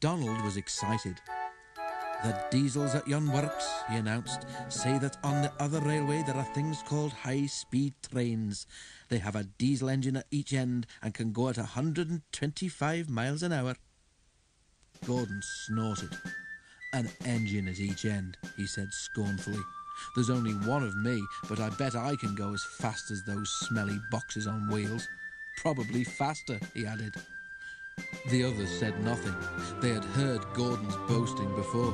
Donald was excited. "The diesels at yon works," he announced, "say that on the other railway there are things called high-speed trains. They have a diesel engine at each end and can go at 125 miles an hour. Gordon snorted. "An engine at each end," he said scornfully. "There's only one of me, but I bet I can go as fast as those smelly boxes on wheels. Probably faster," he added. The others said nothing. They had heard Gordon's boasting before.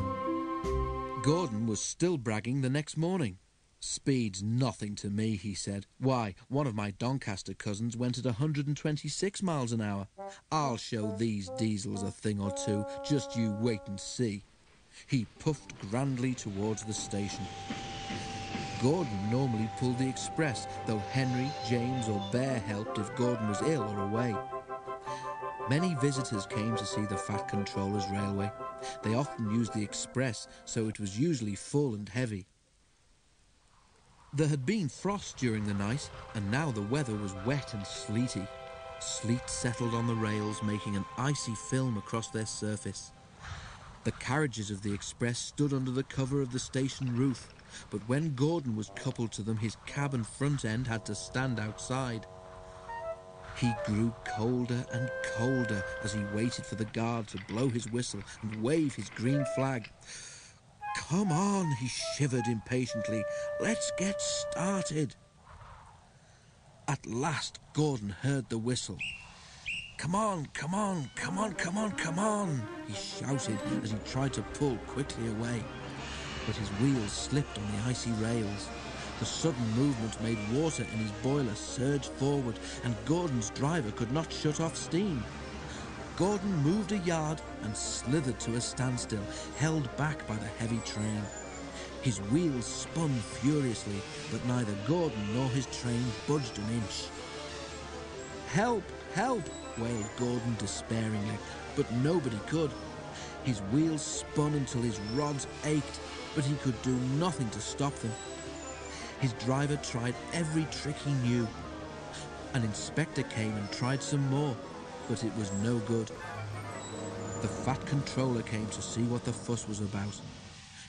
Gordon was still bragging the next morning. "Speed's nothing to me," he said. "Why, one of my Doncaster cousins went at 126 miles an hour. I'll show these diesels a thing or two. Just you wait and see." He puffed grandly towards the station. Gordon normally pulled the express, though Henry, James or Bear helped if Gordon was ill or away. Many visitors came to see the Fat Controller's railway. They often used the express, so it was usually full and heavy. There had been frost during the night, and now the weather was wet and sleety. Sleet settled on the rails, making an icy film across their surface. The carriages of the express stood under the cover of the station roof, but when Gordon was coupled to them, his cab and front end had to stand outside. He grew colder and colder as he waited for the guard to blow his whistle and wave his green flag. "Come on," he shivered impatiently. "Let's get started." At last Gordon heard the whistle. "Come on, come on, come on, come on, come on," he shouted as he tried to pull quickly away. But his wheels slipped on the icy rails. The sudden movement made water in his boiler surge forward, and Gordon's driver could not shut off steam. Gordon moved a yard and slithered to a standstill, held back by the heavy train. His wheels spun furiously, but neither Gordon nor his train budged an inch. "Help! Help!" wailed Gordon despairingly, but nobody could. His wheels spun until his rods ached, but he could do nothing to stop them. His driver tried every trick he knew. An inspector came and tried some more, but it was no good. The Fat Controller came to see what the fuss was about.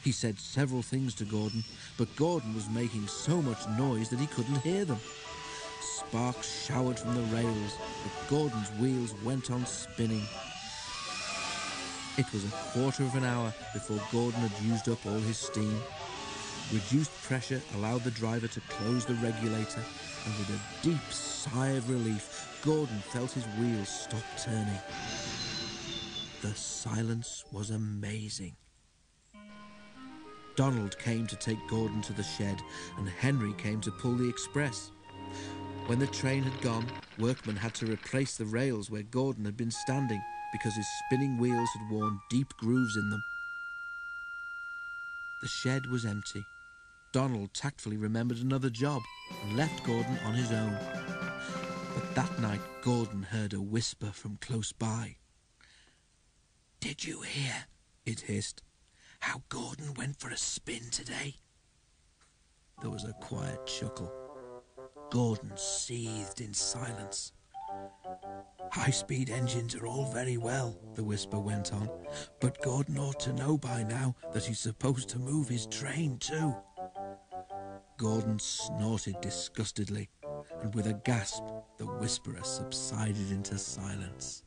He said several things to Gordon, but Gordon was making so much noise that he couldn't hear them. Sparks showered from the rails, but Gordon's wheels went on spinning. It was a quarter of an hour before Gordon had used up all his steam. Reduced pressure allowed the driver to close the regulator, and with a deep sigh of relief, Gordon felt his wheels stop turning. The silence was amazing. Donald came to take Gordon to the shed, and Henry came to pull the express. When the train had gone, workmen had to replace the rails where Gordon had been standing because his spinning wheels had worn deep grooves in them. The shed was empty. Donald tactfully remembered another job and left Gordon on his own. But that night Gordon heard a whisper from close by. "Did you hear," it hissed, "how Gordon went for a spin today?" There was a quiet chuckle. Gordon seethed in silence. "High-speed engines are all very well," the whisper went on, "but Gordon ought to know by now that he's supposed to move his train too." Gordon snorted disgustedly, and with a gasp, the whisperer subsided into silence.